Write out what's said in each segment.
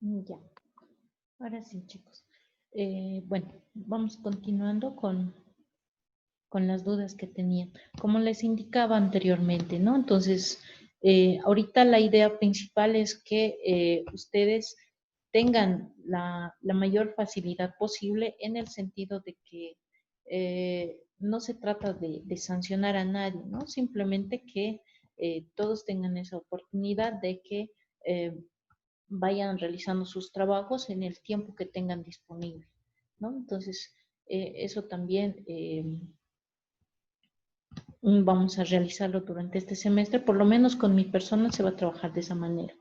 Ya, ahora sí, chicos. Bueno, vamos continuando con las dudas que tenía. Como les indicaba anteriormente, ¿no? Entonces, ahorita la idea principal es que ustedes tengan la mayor facilidad posible en el sentido de que no se trata de sancionar a nadie, ¿no? Simplemente que todos tengan esa oportunidad de que eh, vayan realizando sus trabajos en el tiempo que tengan disponible, ¿no? Entonces, eso también vamos a realizarlo durante este semestre, por lo menos con mi persona se va a trabajar de esa manera.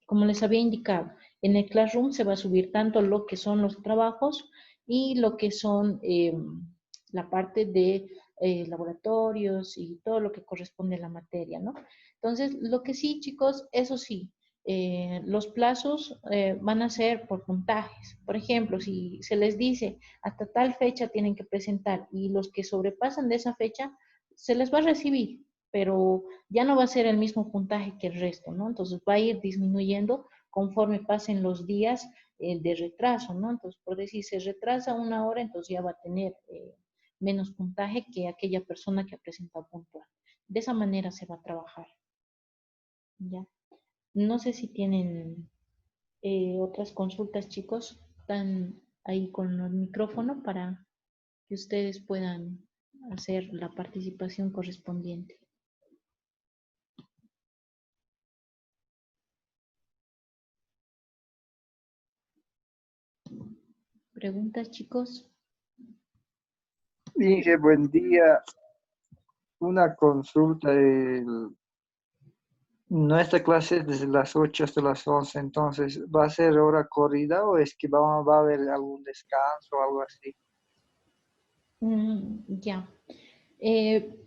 Como les había indicado, en el Classroom se va a subir tanto lo que son los trabajos y lo que son la parte de laboratorios y todo lo que corresponde a la materia, ¿no? Entonces, lo que sí, chicos, eso sí, los plazos van a ser por puntajes. Por ejemplo, si se les dice hasta tal fecha tienen que presentar y los que sobrepasan de esa fecha, se les va a recibir, pero ya no va a ser el mismo puntaje que el resto, ¿no? Entonces va a ir disminuyendo conforme pasen los días de retraso, ¿no? Entonces, por decir, se retrasa una hora, entonces ya va a tener menos puntaje que aquella persona que ha presentado puntual. De esa manera se va a trabajar, ¿ya? No sé si tienen otras consultas, chicos. Están ahí con el micrófono para que ustedes puedan hacer la participación correspondiente. ¿Preguntas, chicos? Inge, buen día. Una consulta. Nuestra clase es desde las 8 hasta las 11, entonces, ¿va a ser hora corrida o es que va a haber algún descanso o algo así? Ya.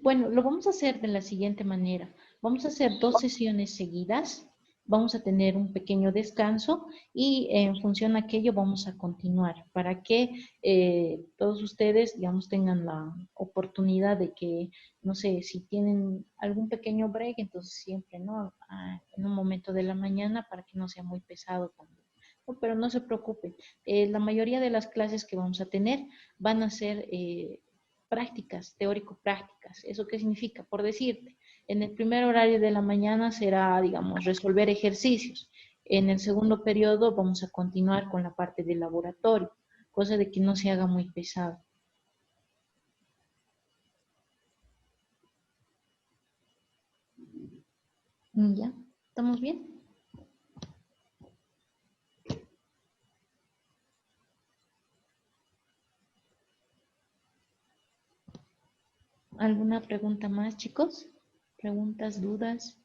Bueno, lo vamos a hacer de la siguiente manera. Vamos a hacer dos sesiones seguidas. Vamos a tener un pequeño descanso y en función a aquello vamos a continuar para que todos ustedes, digamos, tengan la oportunidad de que, no sé, si tienen algún pequeño break, entonces siempre, ¿no? En un momento de la mañana para que no sea muy pesado también. No, pero no se preocupen. La mayoría de las clases que vamos a tener van a ser prácticas, teórico-prácticas. ¿Eso qué significa? Por decirte, en el primer horario de la mañana será, digamos, resolver ejercicios. En el segundo periodo vamos a continuar con la parte del laboratorio, cosa de que no se haga muy pesado. ¿Ya? ¿Estamos bien? ¿Alguna pregunta más, chicos? ¿Preguntas, dudas?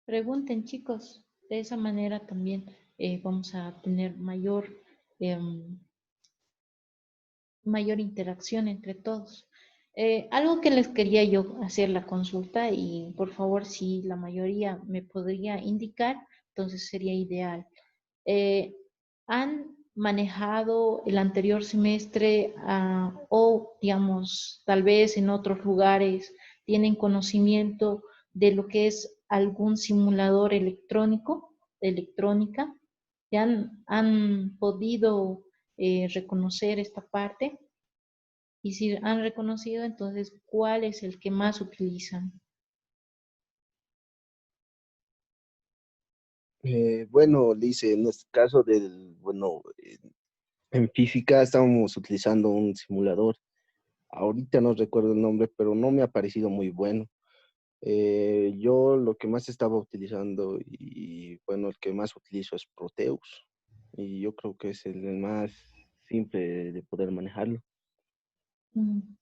Pregunten, chicos. De esa manera también vamos a tener em, mayor interacción entre todos. Algo que les quería yo hacer la consulta y por favor si la mayoría me podría indicar, entonces sería ideal. Eh, ¿Han manejado el anterior semestre o digamos tal vez en otros lugares tienen conocimiento de lo que es algún simulador electrónico, de electrónica? ¿Ya han podido reconocer esta parte? Y si han reconocido, entonces, ¿cuál es el que más utilizan? Bueno, Lice, en este caso en física estábamos utilizando un simulador. Ahorita no recuerdo el nombre, pero no me ha parecido muy bueno. Yo lo que más estaba utilizando y bueno, el que más utilizo es Proteus. Y yo creo que es el más simple de poder manejarlo.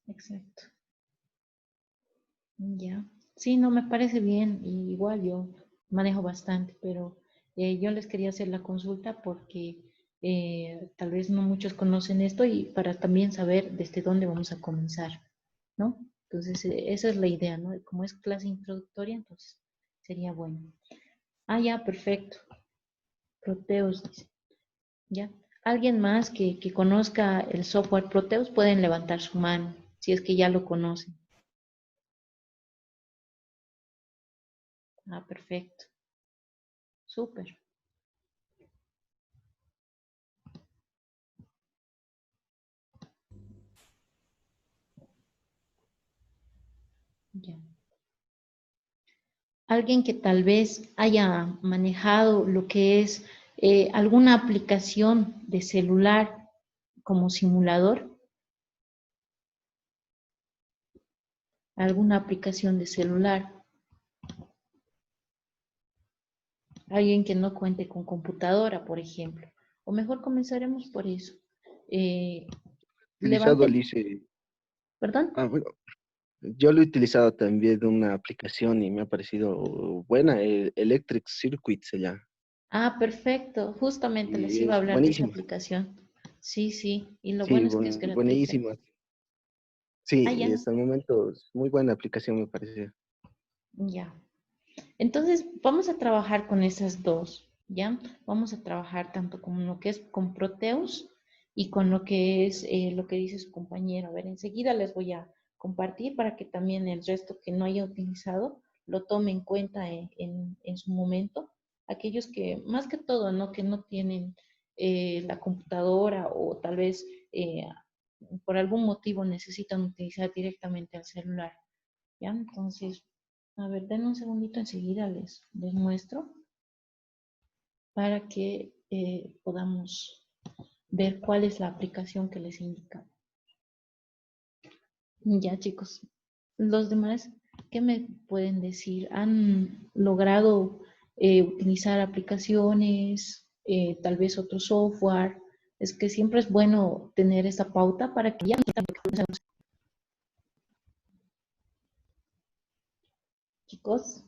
Exacto. Ya. Sí, no me parece bien. Y igual yo manejo bastante, pero yo les quería hacer la consulta porque tal vez no muchos conocen esto y para también saber desde dónde vamos a comenzar, ¿no? Entonces, esa es la idea, ¿no? Como es clase introductoria, entonces sería bueno. Ah, ya, perfecto. Proteus, dice. ¿Ya? Alguien más que conozca el software Proteus pueden levantar su mano, si es que ya lo conocen. Ah, perfecto. Súper. Ya. Alguien que tal vez haya manejado lo que es alguna aplicación de celular como simulador, alguna aplicación de celular, alguien que no cuente con computadora, por ejemplo. O mejor comenzaremos por eso. Eh, Utilizado el levanten, ICE. ¿perdón? Bueno, yo lo he utilizado también de una aplicación y me ha parecido buena, el Electric Circuit se llama. Ah, perfecto. Justamente les Y iba a es hablar de esa buenísima. aplicación. Sí, sí. Y lo Sí, bueno es que es gratuita. buenísima. Ah, Sí, ya, hasta el momento es muy buena aplicación me pareció. ya. Entonces, vamos a trabajar con esas dos, ¿ya? Vamos a trabajar tanto con lo que es con Proteus y con lo que es lo que dice su compañero. A ver, enseguida les voy a compartir para que también el resto que no haya utilizado lo tome en cuenta en su momento. Aquellos que, más que todo, ¿no? Que no tienen la computadora o tal vez por algún motivo necesitan utilizar directamente el celular, ¿ya? Entonces, a ver, denme un segundito, enseguida les muestro para que podamos ver cuál es la aplicación que les indica. Ya, chicos, los demás, ¿qué me pueden decir? ¿Han logrado utilizar aplicaciones, tal vez otro software? Es que siempre es bueno tener esa pauta para que ya... Chicos,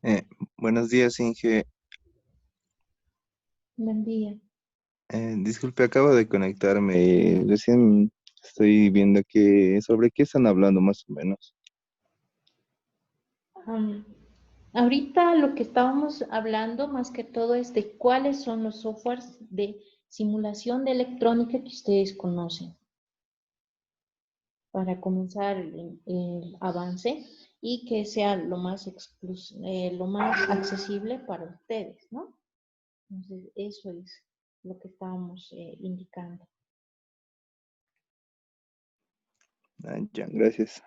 Eh, Buenos días, Inge. buen día. Disculpe, acabo de conectarme. Recién estoy viendo que sobre qué están hablando más o menos. Am, Ahorita lo que estábamos hablando más que todo es de cuáles son los softwares de simulación de electrónica que ustedes conocen para comenzar el avance y que sea lo más, lo más accesible para ustedes, ¿no? Entonces, eso es lo que estábamos indicando. Ah, ya, gracias.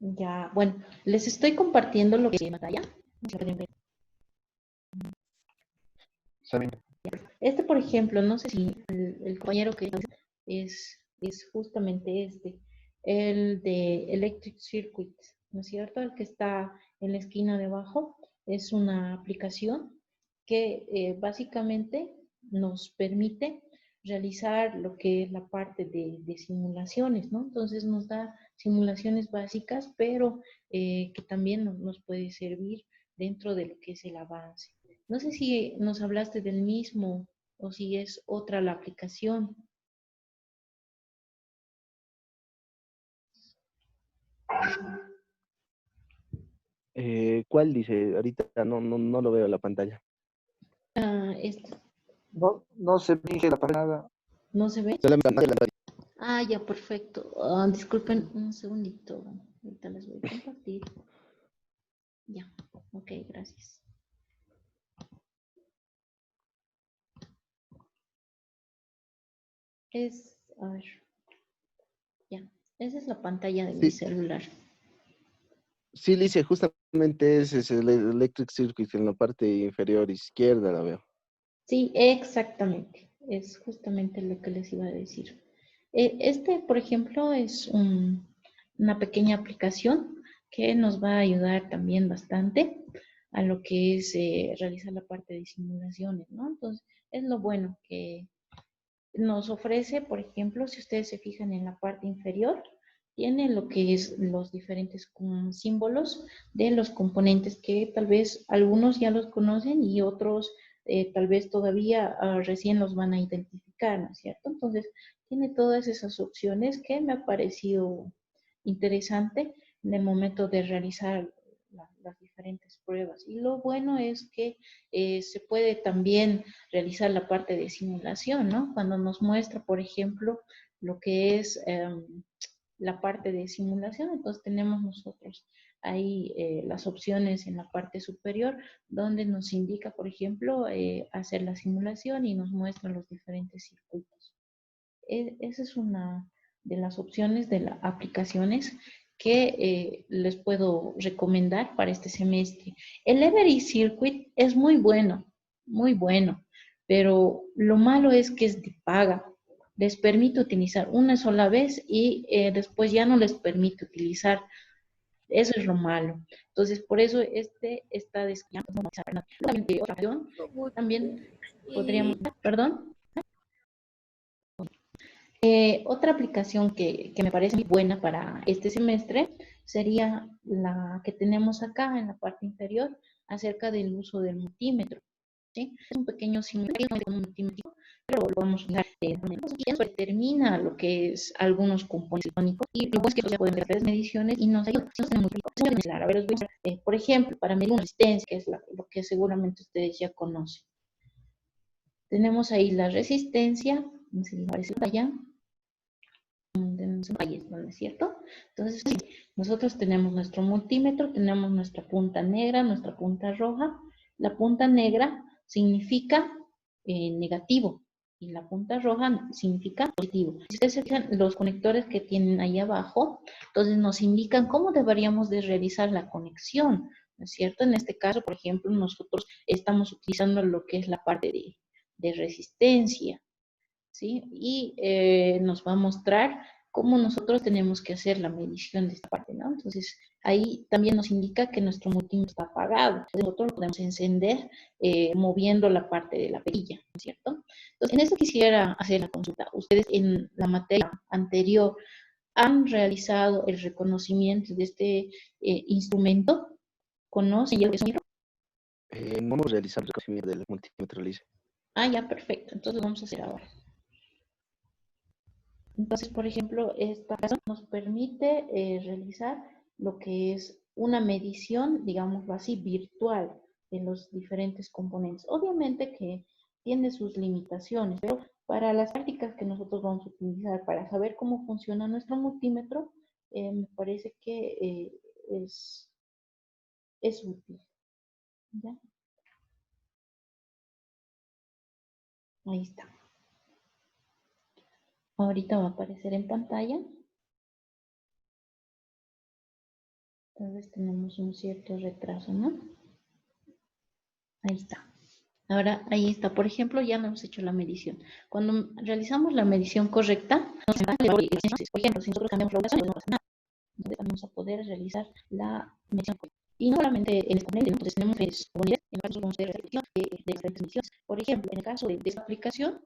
Ya, bueno, les estoy compartiendo lo que es en pantalla. No sé si pueden ver. Saben. Este, por ejemplo, no sé si el compañero que es justamente este, el de Electric Circuit, ¿no es cierto? El que está en la esquina de abajo es una aplicación que básicamente nos permite realizar lo que es la parte de simulaciones, ¿no? Entonces nos da simulaciones básicas, pero que también nos puede servir dentro de lo que es el avance. No sé si nos hablaste del mismo o si es otra la aplicación. ¿Cuál dice? Ahorita no lo veo en la pantalla. Ah, esta, No, no se finge la nada. ¿no se ve? Solamente Ah, ya, perfecto. Ah, disculpen un segundito. Ahorita les voy a compartir. Ya, ok, gracias. A ver, ya. Esa es la pantalla de mi sí, celular. sí, Lice, justamente ese es el Electric Circuit en la parte inferior izquierda la veo. Sí, exactamente. Es justamente lo que les iba a decir. Este, por ejemplo, es una pequeña aplicación que nos va a ayudar también bastante a lo que es realizar la parte de simulaciones, ¿no? Entonces, es lo bueno que nos ofrece, por ejemplo, si ustedes se fijan en la parte inferior, tiene lo que es los diferentes símbolos de los componentes que tal vez algunos ya los conocen y otros tal vez todavía recién los van a identificar, ¿no es cierto? Entonces, tiene todas esas opciones que me ha parecido interesante en el momento de realizar las diferentes pruebas. Y lo bueno es que se puede también realizar la parte de simulación, ¿no? Cuando nos muestra, por ejemplo, lo que es la parte de simulación, entonces tenemos nosotros ahí las opciones en la parte superior donde nos indica, por ejemplo, hacer la simulación y nos muestra los diferentes circuitos. Esa es una de las opciones de las aplicaciones que les puedo recomendar para este semestre. El Every Circuit es muy bueno, pero lo malo es que es de paga. Les permite utilizar una sola vez y después ya no les permite utilizar. Eso es lo malo. Entonces, por eso este está destinado a otra opción. También podríamos, perdón. Otra aplicación que me parece muy buena para este semestre sería la que tenemos acá en la parte inferior acerca del uso del multímetro. ¿Sí? Es un pequeño simulador con un multímetro, pero lo vamos a usar y eso determina lo que es algunos componentes electrónicos y lo bueno es que ya podemos hacer mediciones y nos ayuda. Si nos tenemos claro, a ver, por ejemplo, para medir una resistencia, que es lo que seguramente ustedes ya conocen. Tenemos ahí la resistencia, no sé si aparece allá. Ahí está, ¿no es cierto? Entonces, nosotros tenemos nuestro multímetro, tenemos nuestra punta negra, nuestra punta roja. La punta negra significa negativo y la punta roja significa positivo. Si ustedes se fijan, los conectores que tienen ahí abajo, entonces nos indican cómo deberíamos de realizar la conexión, ¿no es cierto? En este caso, por ejemplo, nosotros estamos utilizando lo que es la parte de resistencia, ¿sí? Y nos va a mostrar cómo nosotros tenemos que hacer la medición de esta parte, ¿no? Entonces, ahí también nos indica que nuestro multímetro está apagado. Entonces, nosotros lo podemos encender moviendo la parte de la perilla, ¿no es cierto? Entonces, en esto quisiera hacer la consulta. Ustedes en la materia anterior han realizado el reconocimiento de este instrumento. ¿Conocen ya lo que es un micro? No hemos realizado el reconocimiento del multímetro, Lice. Ah, ya, perfecto. Entonces, vamos a hacer ahora. Entonces, por ejemplo, esta aplicación nos permite realizar lo que es una medición, digámoslo así, virtual de los diferentes componentes. Obviamente que tiene sus limitaciones, pero para las prácticas que nosotros vamos a utilizar para saber cómo funciona nuestro multímetro, me parece que es útil. ¿Ya? Ahí está. Ahorita va a aparecer en pantalla. Entonces tenemos un cierto retraso, ¿no? Ahí está. Ahora, ahí está. Por ejemplo, ya no hemos hecho la medición. Cuando realizamos la medición correcta, por ejemplo, si nosotros cambiamos la ubicación, no pasa nada. Entonces vamos a poder realizar la medición correcta. Y no solamente en este panel, entonces tenemos diferentes unidades, en el caso vamos a hacer de diferentes mediciones. Por ejemplo, en el caso de esta aplicación,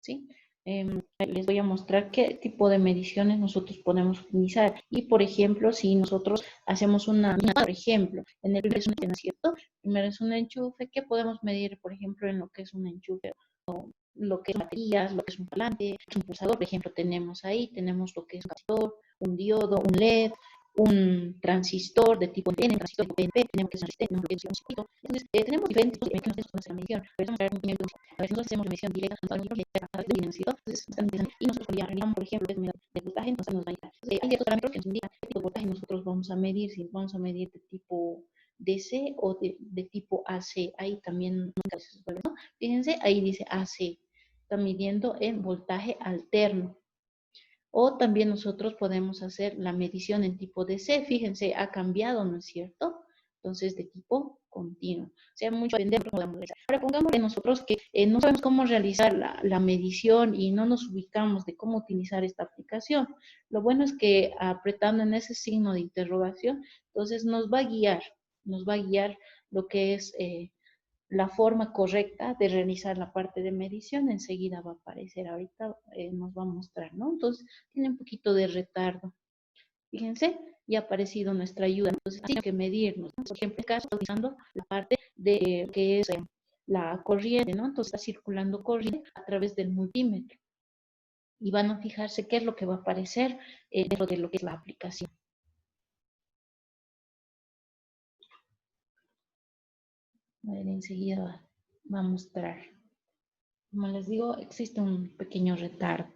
¿sí? Les voy a mostrar qué tipo de mediciones nosotros podemos utilizar. Y, por ejemplo, si nosotros hacemos por ejemplo, en el primer es un enchufe, ¿no es cierto? Primero es un enchufe, ¿qué podemos medir, por ejemplo, en lo que es un enchufe? O lo que es baterías, lo que es un parlante, un pulsador, por ejemplo, tenemos ahí, tenemos lo que es un capacitor, un diodo, un LED, un transistor de tipo NPN, un transistor de tipo PNP, tenemos que es un resistente, tenemos que es un circuito. Entonces, tenemos diferentes tipos de nuestra medición. Pero vamos a ver un ejemplo. A veces nosotros hacemos la medición directa con todo el entonces, y nosotros cuando ya arreglamos, por ejemplo, de voltaje, entonces nos va a indicar. Entonces, hay ciertos parámetros que nos indican qué tipo de voltaje nosotros vamos a medir, si vamos a medir de tipo DC o de tipo AC. Ahí también, ¿no? Fíjense, ahí dice AC. Está midiendo en voltaje alterno. O también nosotros podemos hacer la medición en tipo DC. Fíjense, ha cambiado, ¿no es cierto? Entonces, de tipo continuo. O sea, mucho depende de cómo podamos realizar. Ahora, pongamos nosotros que no sabemos cómo realizar la medición y no nos ubicamos de cómo utilizar esta aplicación. Lo bueno es que apretando en ese signo de interrogación, entonces nos va a guiar lo que es la forma correcta de realizar la parte de medición. Enseguida va a aparecer, ahorita nos va a mostrar, ¿no? Entonces, tiene un poquito de retardo. Fíjense, ya ha aparecido nuestra ayuda. Entonces, hay que medirnos, ¿no? Por ejemplo, en este caso, utilizando la parte de que es la corriente, ¿no? Entonces está circulando corriente a través del multímetro. Y van a fijarse qué es lo que va a aparecer dentro de lo que es la aplicación. A ver, enseguida va a mostrar. Como les digo, existe un pequeño retardo.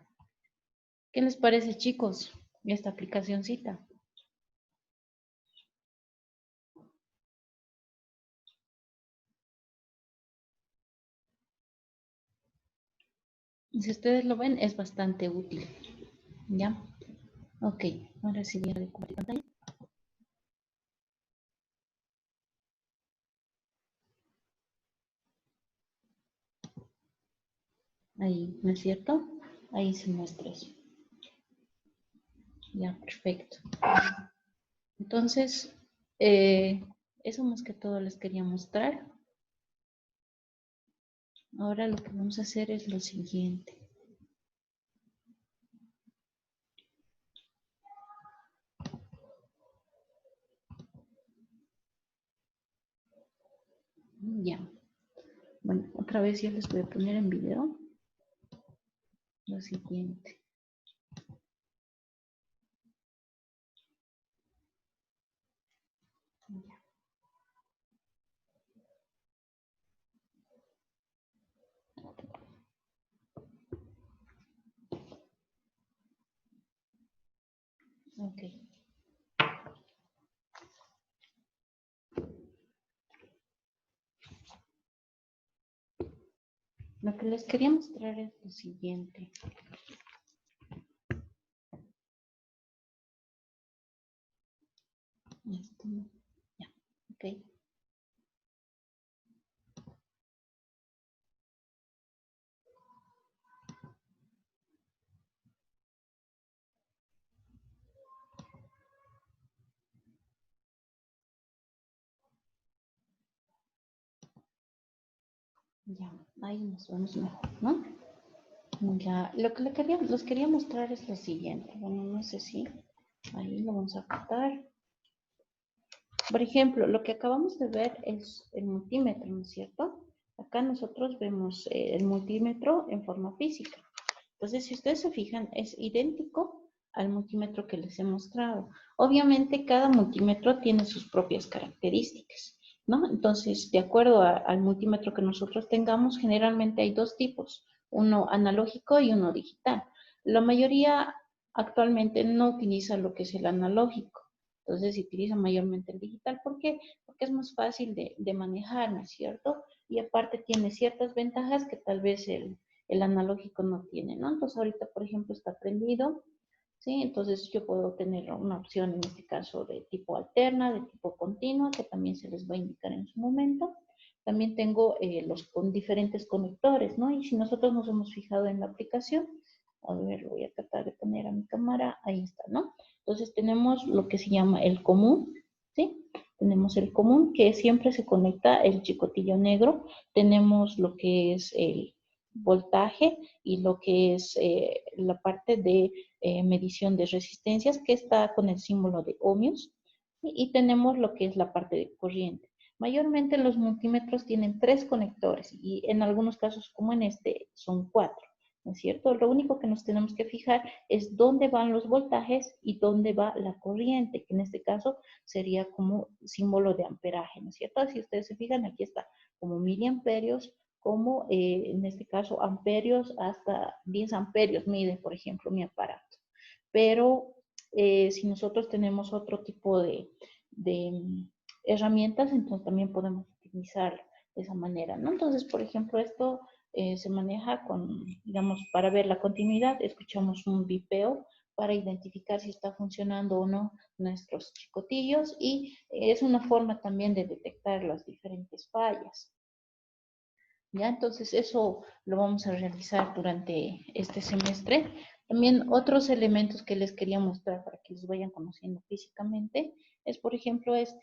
¿Qué les parece, chicos, esta aplicacioncita? Si ustedes lo ven, es bastante útil. ¿Ya? Ok, ahora sí voy a compartir pantalla. Ahí, ¿no es cierto? Ahí se muestra eso. Ya, perfecto. Entonces, eso más que todo les quería mostrar. Ahora lo que vamos a hacer es lo siguiente. Ya. Bueno, otra vez yo les voy a poner en video lo siguiente. Ya. Ok. Lo que les quería mostrar es lo siguiente. Esto, ya, ok. Ya, ahí nos vemos mejor, ¿no? Ya, lo que les quería mostrar es lo siguiente. Bueno, no sé si ahí lo vamos a cortar. Por ejemplo, lo que acabamos de ver es el multímetro, ¿no es cierto? Acá nosotros vemos el multímetro en forma física. Entonces, si ustedes se fijan, es idéntico al multímetro que les he mostrado. Obviamente, cada multímetro tiene sus propias características, ¿no? Entonces, de acuerdo al multímetro que nosotros tengamos, generalmente hay dos tipos, uno analógico y uno digital. La mayoría actualmente no utiliza lo que es el analógico. Entonces, se utiliza mayormente el digital. ¿Por qué? Porque es más fácil de manejar, ¿no es cierto? Y aparte tiene ciertas ventajas que tal vez el analógico no tiene, ¿no? Entonces ahorita, por ejemplo, está prendido, ¿sí? Entonces yo puedo tener una opción en este caso de tipo alterna, de tipo continua, que también se les va a indicar en su momento. También tengo los con diferentes conectores, ¿no? Y si nosotros nos hemos fijado en la aplicación, a ver, voy a tratar de poner a mi cámara, ahí está, ¿no? Entonces tenemos lo que se llama el común, ¿sí? Tenemos el común que siempre se conecta el chicotillo negro. Tenemos lo que es el voltaje y lo que es la parte de medición de resistencias que está con el símbolo de ohmios. Y tenemos lo que es la parte de corriente. Mayormente los multímetros tienen 3 conectores y en algunos casos como en este son 4. ¿No es cierto? Lo único que nos tenemos que fijar es dónde van los voltajes y dónde va la corriente, que en este caso sería como símbolo de amperaje, ¿no es cierto? Si ustedes se fijan, aquí está como miliamperios, como en este caso amperios, hasta 10 amperios mide, por ejemplo, mi aparato. Pero si nosotros tenemos otro tipo de herramientas, entonces también podemos utilizar de esa manera, ¿no? Entonces, por ejemplo, esto se maneja con, digamos, para ver la continuidad, escuchamos un bipeo para identificar si está funcionando o no nuestros chicotillos y es una forma también de detectar las diferentes fallas. ¿Ya? Entonces eso lo vamos a realizar durante este semestre. También otros elementos que les quería mostrar para que los vayan conociendo físicamente es, por ejemplo, este.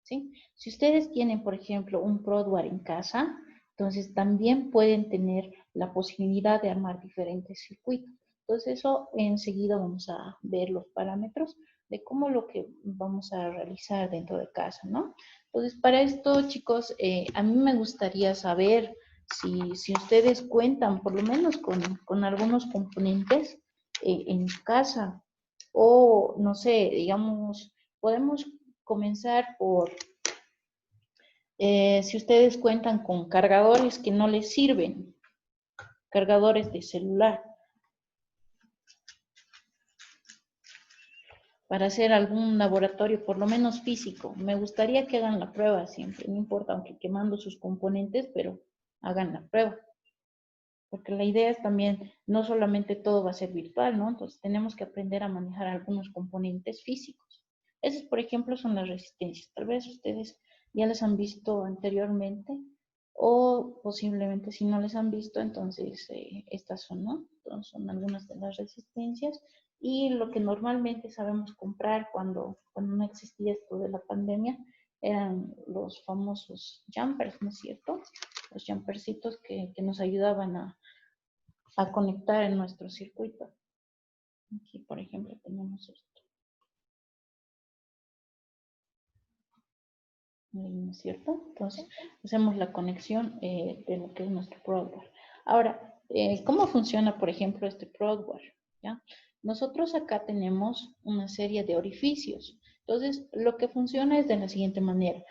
¿Sí? Si ustedes tienen, por ejemplo, un Prodware en casa, entonces también pueden tener la posibilidad de armar diferentes circuitos. Entonces eso enseguida vamos a ver los parámetros de cómo lo que vamos a realizar dentro de casa, ¿no? Entonces, para esto, chicos, a mí me gustaría saber si ustedes cuentan por lo menos con algunos componentes en su casa o, no sé, digamos, podemos comenzar por si ustedes cuentan con cargadores que no les sirven, cargadores de celular, para hacer algún laboratorio, por lo menos físico. Me gustaría que hagan la prueba siempre, no importa, aunque quemando sus componentes, pero hagan la prueba. Porque la idea es también, no solamente todo va a ser virtual, ¿no? Entonces tenemos que aprender a manejar algunos componentes físicos. Esas, por ejemplo, son las resistencias. Tal vez ustedes ya las han visto anteriormente o posiblemente si no les han visto, entonces estas son, ¿no? Entonces son algunas de las resistencias y lo que normalmente sabemos comprar cuando no existía esto de la pandemia eran los famosos jumpers, ¿no es cierto? Los jumpercitos que nos ayudaban a conectar en nuestro circuito. Aquí, por ejemplo, tenemos esto. ¿No es cierto? Entonces, hacemos la conexión de lo que es nuestro ProadWare. Ahora, ¿cómo funciona, por ejemplo, este ProadWare? ¿Ya? Nosotros acá tenemos una serie de orificios. Entonces, lo que funciona es de la siguiente manera.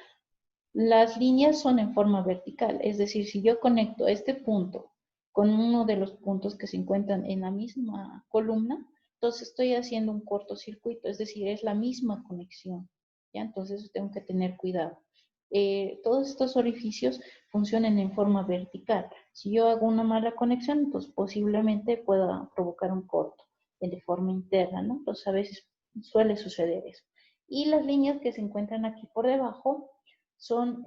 Las líneas son en forma vertical, es decir, si yo conecto este punto con uno de los puntos que se encuentran en la misma columna, entonces estoy haciendo un cortocircuito, es decir, es la misma conexión, ¿ya? Entonces tengo que tener cuidado. Todos estos orificios funcionan en forma vertical. Si yo hago una mala conexión, entonces posiblemente pueda provocar un corto de forma interna, ¿no? Entonces a veces suele suceder eso. Y las líneas que se encuentran aquí por debajo son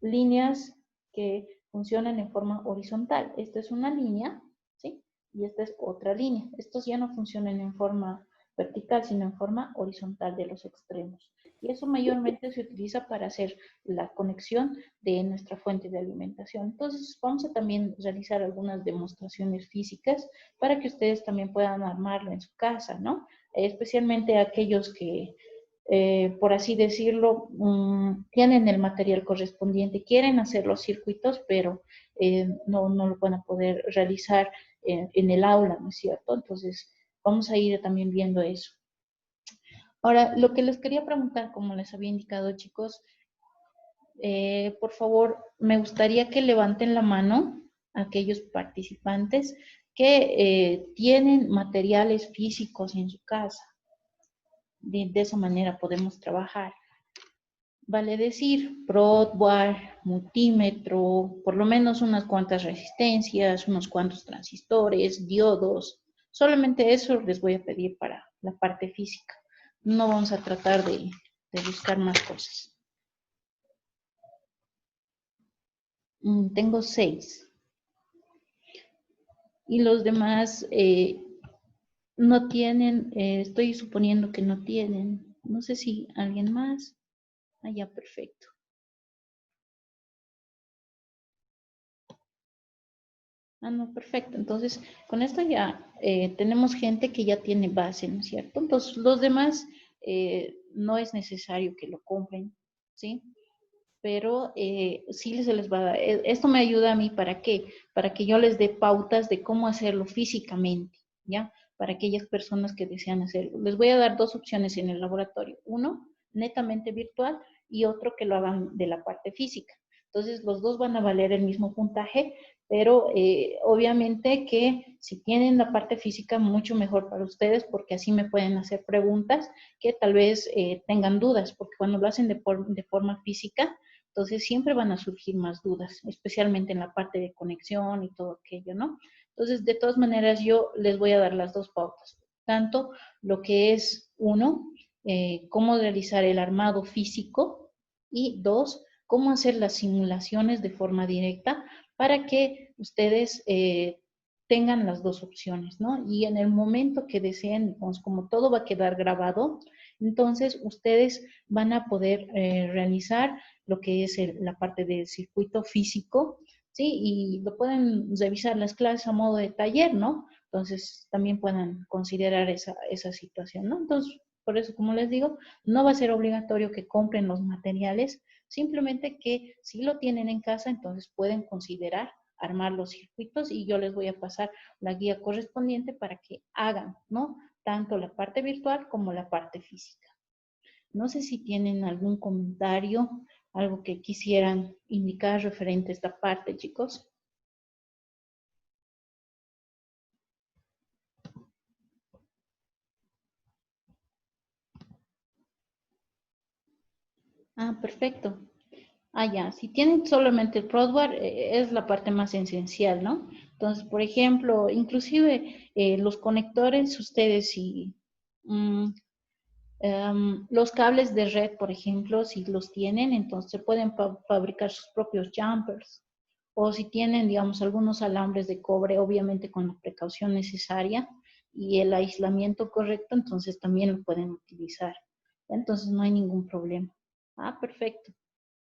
líneas que funcionan en forma horizontal. Esta es una línea, ¿sí? Y esta es otra línea. Estos ya no funcionan en forma vertical, sino en forma horizontal de los extremos. Y eso mayormente se utiliza para hacer la conexión de nuestra fuente de alimentación. Entonces, vamos a también realizar algunas demostraciones físicas para que ustedes también puedan armarlo en su casa, ¿no? Especialmente aquellos que por así decirlo, tienen el material correspondiente, quieren hacer los circuitos, pero no lo van a poder realizar en el aula, ¿no es cierto? Entonces, vamos a ir también viendo eso. Ahora, lo que les quería preguntar, como les había indicado, chicos, por favor, me gustaría que levanten la mano aquellos participantes que tienen materiales físicos en su casa. De esa manera podemos trabajar. Vale decir, ProadWare, multímetro, por lo menos unas cuantas resistencias, unos cuantos transistores, diodos. Solamente eso les voy a pedir para la parte física. No vamos a tratar de buscar más cosas. Tengo 6. Y los demás no tienen, estoy suponiendo que no tienen. No sé si alguien más. Ah, ya, perfecto. Ah, no, perfecto. Entonces, con esto ya tenemos gente que ya tiene base, ¿no es cierto? Entonces, los demás no es necesario que lo compren, ¿sí? Pero sí se les va a dar. Esto me ayuda a mí, ¿para qué? Para que yo les dé pautas de cómo hacerlo físicamente, ¿ya? Para aquellas personas que desean hacerlo. Les voy a dar 2 opciones en el laboratorio. Uno, netamente virtual, y otro que lo hagan de la parte física. Entonces, los dos van a valer el mismo puntaje, pero obviamente que si tienen la parte física, mucho mejor para ustedes, porque así me pueden hacer preguntas que tal vez tengan dudas, porque cuando lo hacen de forma física, entonces siempre van a surgir más dudas, especialmente en la parte de conexión y todo aquello, ¿no? Entonces, de todas maneras, yo les voy a dar las 2 pautas. Tanto lo que es, uno, cómo realizar el armado físico y 2, cómo hacer las simulaciones de forma directa para que ustedes tengan las 2 opciones, ¿no? Y en el momento que deseen, pues, como todo va a quedar grabado, entonces ustedes van a poder realizar lo que es la parte del circuito físico, ¿sí? Y lo pueden revisar las clases a modo de taller, ¿no? Entonces también puedan considerar esa situación, ¿no? Entonces, por eso, como les digo, no va a ser obligatorio que compren los materiales, simplemente que si lo tienen en casa, entonces pueden considerar armar los circuitos y yo les voy a pasar la guía correspondiente para que hagan, ¿no? Tanto la parte virtual como la parte física. No sé si tienen algún comentario, algo que quisieran indicar referente a esta parte, chicos. Ah, perfecto. Ah, ya. Si tienen solamente el Prodware, es la parte más esencial, ¿no? Entonces, por ejemplo, inclusive los conectores, ustedes si los cables de red, por ejemplo, si los tienen, entonces pueden fabricar sus propios jumpers. O si tienen, digamos, algunos alambres de cobre, obviamente con la precaución necesaria y el aislamiento correcto, entonces también lo pueden utilizar. Entonces no hay ningún problema. Ah, perfecto.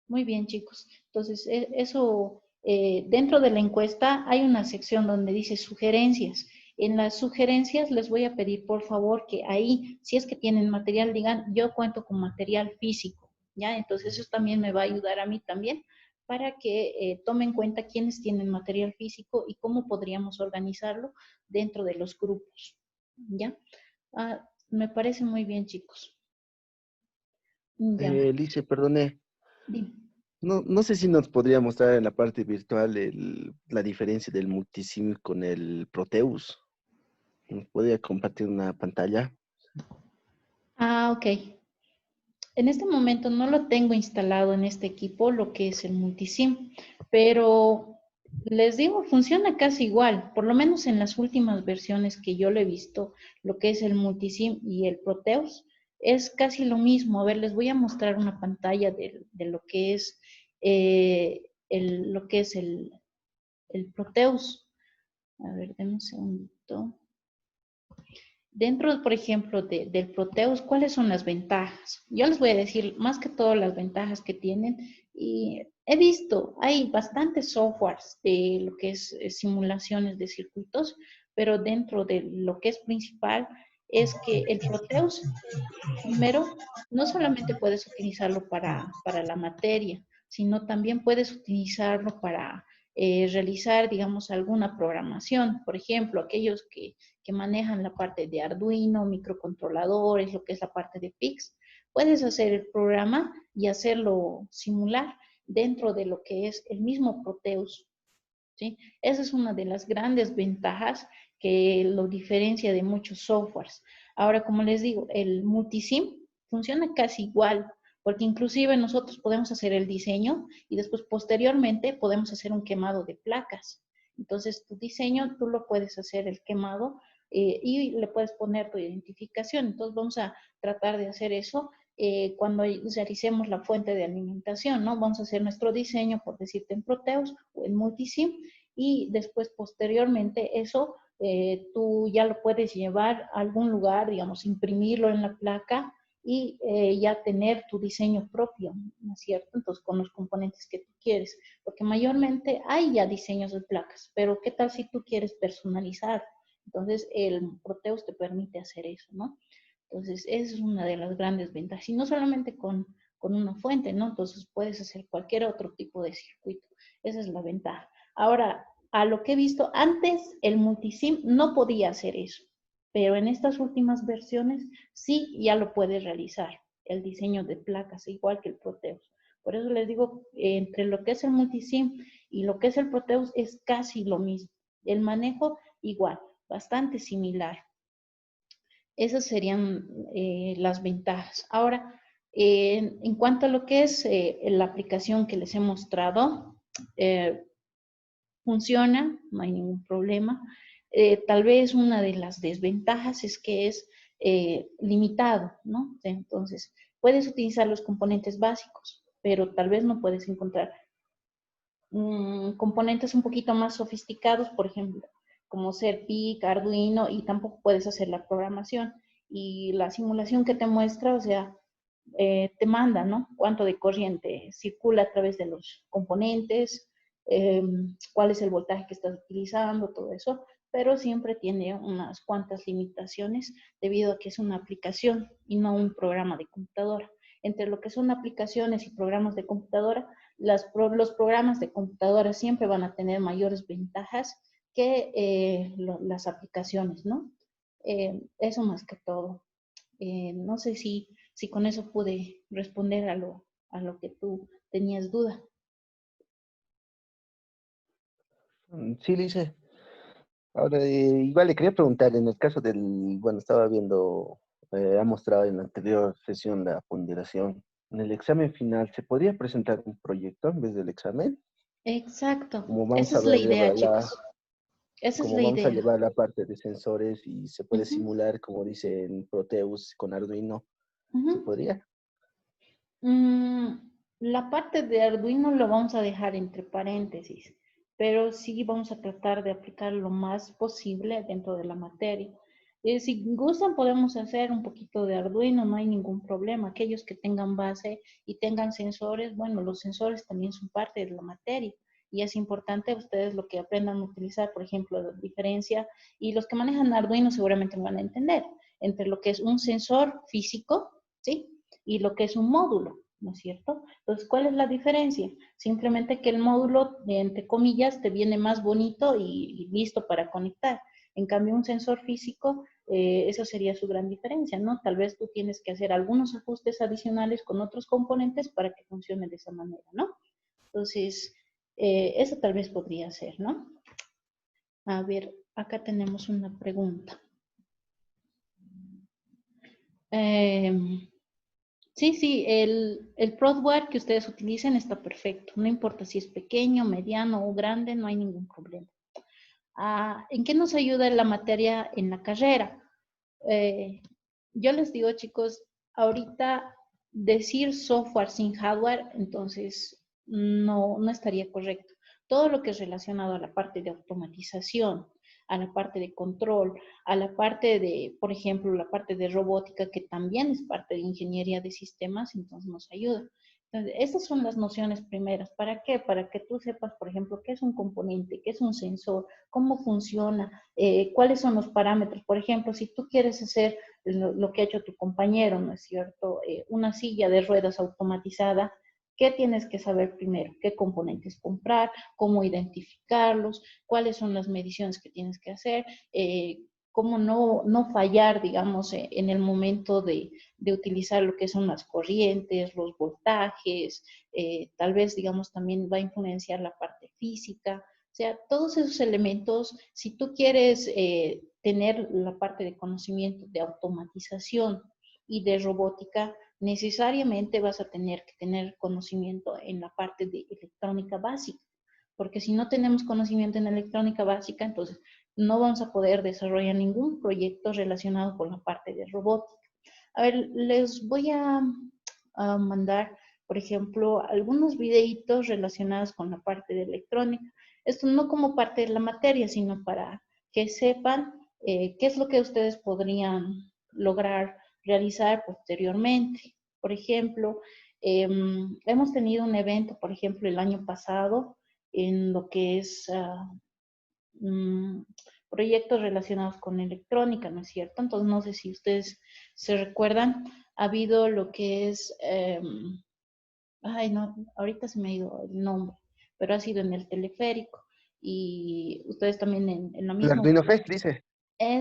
Muy bien, chicos. Entonces, eso, dentro de la encuesta hay una sección donde dice sugerencias. En las sugerencias les voy a pedir, por favor, que ahí, si es que tienen material, digan, yo cuento con material físico, ¿ya? Entonces, eso también me va a ayudar a mí también para que tomen en cuenta quiénes tienen material físico y cómo podríamos organizarlo dentro de los grupos, ¿ya? Ah, me parece muy bien, chicos. Ya, Lice, perdone. dime. No sé si nos podría mostrar en la parte virtual la diferencia del Multisim con el Proteus. ¿Nos podría compartir una pantalla? Ah, ok. En este momento no lo tengo instalado en este equipo, lo que es el multisim, pero les digo, funciona casi igual, por lo menos en las últimas versiones que yo le he visto, lo que es el multisim y el Proteus, es casi lo mismo. A ver, les voy a mostrar una pantalla de lo que es, el Proteus. A ver, denme un segundito. Dentro, por ejemplo, del Proteus, ¿cuáles son las ventajas? Yo les voy a decir más que todo las ventajas que tienen. Y he visto, hay bastantes softwares de lo que es simulaciones de circuitos, pero dentro de lo que es principal es que el Proteus, primero, no solamente puedes utilizarlo para la materia, sino también puedes utilizarlo para realizar, digamos, alguna programación. Por ejemplo, aquellos que manejan la parte de Arduino, microcontroladores, lo que es la parte de PIX, puedes hacer el programa y hacerlo simular dentro de lo que es el mismo Proteus, ¿sí? Esa es una de las grandes ventajas que lo diferencia de muchos softwares. Ahora, como les digo, el multisim funciona casi igual, porque inclusive nosotros podemos hacer el diseño y después posteriormente podemos hacer un quemado de placas. Entonces, tu diseño, tú lo puedes hacer el quemado y le puedes poner tu identificación. Entonces, vamos a tratar de hacer eso cuando realicemos la fuente de alimentación, ¿no? Vamos a hacer nuestro diseño, por decirte, en Proteus o en Multisim, y después, posteriormente, eso tú ya lo puedes llevar a algún lugar, digamos, imprimirlo en la placa y ya tener tu diseño propio, ¿no es cierto? Entonces, con los componentes que tú quieres, porque mayormente hay ya diseños de placas, pero ¿qué tal si tú quieres personalizar? Entonces, el Proteus te permite hacer eso, ¿no? Entonces, esa es una de las grandes ventajas. Y no solamente con una fuente, ¿no? Entonces, puedes hacer cualquier otro tipo de circuito. Esa es la ventaja. Ahora, a lo que he visto, antes el multisim no podía hacer eso, pero en estas últimas versiones sí ya lo puede realizar, el diseño de placas, igual que el Proteus. Por eso les digo, entre lo que es el multisim y lo que es el Proteus es casi lo mismo. El manejo igual, bastante similar. Esas serían las ventajas. Ahora, en cuanto a lo que es la aplicación que les he mostrado, funciona, no hay ningún problema. Tal vez una de las desventajas es que es limitado, ¿no? Entonces, puedes utilizar los componentes básicos, pero tal vez no puedes encontrar componentes un poquito más sofisticados, por ejemplo, como ser PIC, Arduino, y tampoco puedes hacer la programación. Y la simulación que te muestra, o sea, te manda, ¿no? Cuánto de corriente circula a través de los componentes, cuál es el voltaje que estás utilizando, todo eso. pero siempre tiene unas cuantas limitaciones debido a que es una aplicación y no un programa de computadora. Entre lo que son aplicaciones y programas de computadora, los programas de computadora siempre van a tener mayores ventajas que las aplicaciones, ¿no? Eso más que todo. No sé si con eso pude responder a lo que tú tenías duda. Sí, Lice. Ahora, igual le quería preguntar, en el caso del, bueno, estaba viendo, ha mostrado en la anterior sesión la ponderación. En el examen final, ¿se podría presentar un proyecto en vez del examen? Exacto. Como vamos Esa a es la ver idea, chicos. Esa es como la vamos a idea. llevar la parte de sensores y se puede Ujú, simular, como dicen Proteus con Arduino, ¿se ujú. podría? Mm, la parte de Arduino lo vamos a dejar entre paréntesis, pero sí vamos a tratar de aplicar lo más posible dentro de la materia. Si gustan, podemos hacer un poquito de Arduino, no hay ningún problema. Aquellos que tengan base y tengan sensores, bueno, los sensores también son parte de la materia y es importante ustedes lo que aprendan a utilizar, por ejemplo, la diferencia, y los que manejan Arduino seguramente me van a entender, entre lo que es un sensor físico, ¿sí? Y lo que es un módulo, ¿no es cierto? Entonces, ¿cuál es la diferencia? Simplemente que el módulo, entre comillas, te viene más bonito y listo para conectar. En cambio, un sensor físico, esa sería su gran diferencia, ¿no? Tal vez tú tienes que hacer algunos ajustes adicionales con otros componentes para que funcione de esa manera, ¿no? Entonces, eso tal vez podría ser, ¿no? A ver, acá tenemos una pregunta. Sí, sí, el Prodware que ustedes utilicen está perfecto. No importa si es pequeño, mediano o grande, no hay ningún problema. ¿En qué nos ayuda la materia en la carrera? Eh, yo les digo, chicos, ahorita decir software sin hardware, entonces no estaría correcto. Todo lo que es relacionado a la parte de automatización, a la parte de control, a la parte de, por ejemplo, la parte de robótica, que también es parte de ingeniería de sistemas, entonces nos ayuda. Entonces, esas son las nociones primeras. ¿Para qué? Para que tú sepas, por ejemplo, qué es un componente, qué es un sensor, cómo funciona, cuáles son los parámetros. Por ejemplo, si tú quieres hacer lo que ha hecho tu compañero, ¿no es cierto? Una silla de ruedas automatizada, ¿qué tienes que saber primero? ¿Qué componentes comprar? ¿Cómo identificarlos? ¿Cuáles son las mediciones que tienes que hacer? ¿Cómo no fallar, digamos, en el momento de utilizar lo que son las corrientes, los voltajes? Tal vez, digamos, también va a influenciar la parte física. O sea, todos esos elementos, si tú quieres tener la parte de conocimiento de automatización y de robótica, necesariamente vas a tener que tener conocimiento en la parte de electrónica básica, porque si no tenemos conocimiento en electrónica básica, entonces no vamos a poder desarrollar ningún proyecto relacionado con la parte de robótica. A ver, les voy a mandar, por ejemplo, algunos videitos relacionados con la parte de electrónica. Esto no como parte de la materia, sino para que sepan qué es lo que ustedes podrían lograr realizar posteriormente. Por ejemplo, hemos tenido un evento, por ejemplo, el año pasado, en lo que es mm, proyectos relacionados con electrónica, ¿no es cierto? Entonces, no sé si ustedes se recuerdan, ha habido lo que es, ay, no, ahorita se me ha ido el nombre, pero ha sido en el teleférico y ustedes también en lo El mismo. Arduino Fest, dice.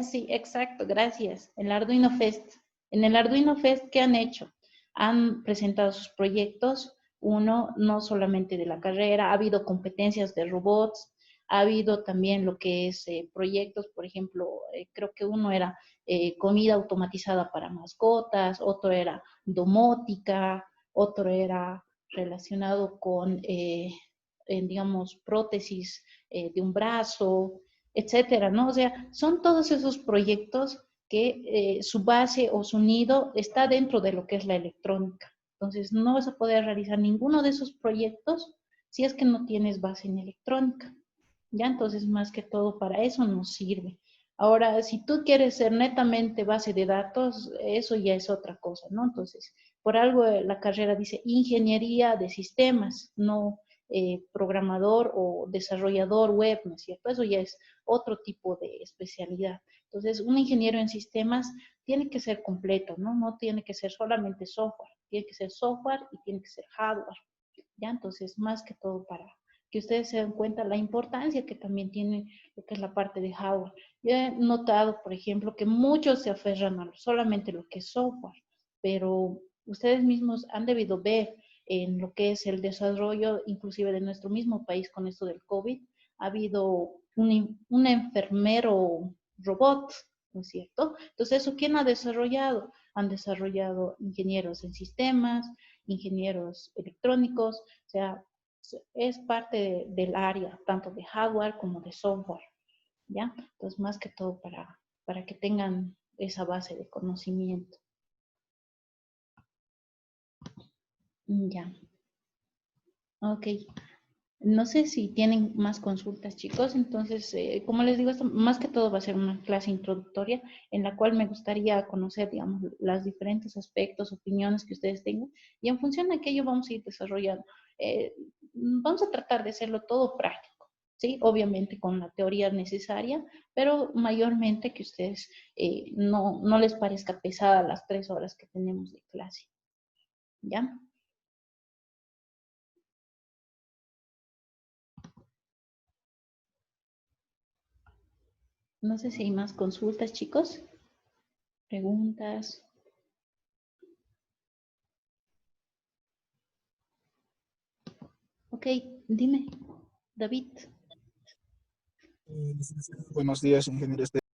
Sí, exacto, gracias. El Arduino Fest. En el Arduino Fest, ¿qué han hecho? Han presentado sus proyectos, uno no solamente de la carrera, ha habido competencias de robots, ha habido también lo que es proyectos, por ejemplo, creo que uno era comida automatizada para mascotas, otro era domótica, otro era relacionado con, digamos, prótesis de un brazo, etcétera, ¿no? O sea, son todos esos proyectos que su base o su nido está dentro de lo que es la electrónica. Entonces, no vas a poder realizar ninguno de esos proyectos si es que no tienes base en electrónica. Ya, entonces, más que todo para eso nos sirve. Ahora, si tú quieres ser netamente base de datos, eso ya es otra cosa, ¿no? Entonces, por algo la carrera dice ingeniería de sistemas, no programador o desarrollador web, ¿no es cierto? Eso ya es otro tipo de especialidad. Entonces, un ingeniero en sistemas tiene que ser completo, ¿no? No tiene que ser solamente software, tiene que ser software y tiene que ser hardware, ¿ya? Entonces, más que todo para que ustedes se den cuenta la importancia que también tiene lo que es la parte de hardware. Yo he notado, por ejemplo, que muchos se aferran a solamente lo que es software, pero ustedes mismos han debido ver en lo que es el desarrollo, inclusive de nuestro mismo país con esto del COVID, ha habido un enfermero robot, ¿no es cierto? Entonces, ¿eso quién ha desarrollado? Han desarrollado ingenieros en sistemas, ingenieros electrónicos, o sea, es parte del área, tanto de hardware como de software, ¿ya? Entonces, más que todo para que tengan esa base de conocimiento. Ya. Ok. No sé si tienen más consultas, chicos. Entonces, como les digo, esto más que todo va a ser una clase introductoria en la cual me gustaría conocer, digamos, los diferentes aspectos, opiniones que ustedes tengan. Y en función de aquello vamos a ir desarrollando. Vamos a tratar de hacerlo todo práctico, ¿sí? Obviamente con la teoría necesaria, pero mayormente que ustedes no les parezca pesada las 3 horas que tenemos de clase. ¿Ya? No sé si hay más consultas, chicos. Preguntas. Ok, dime, David. Buenos días, ingeniero.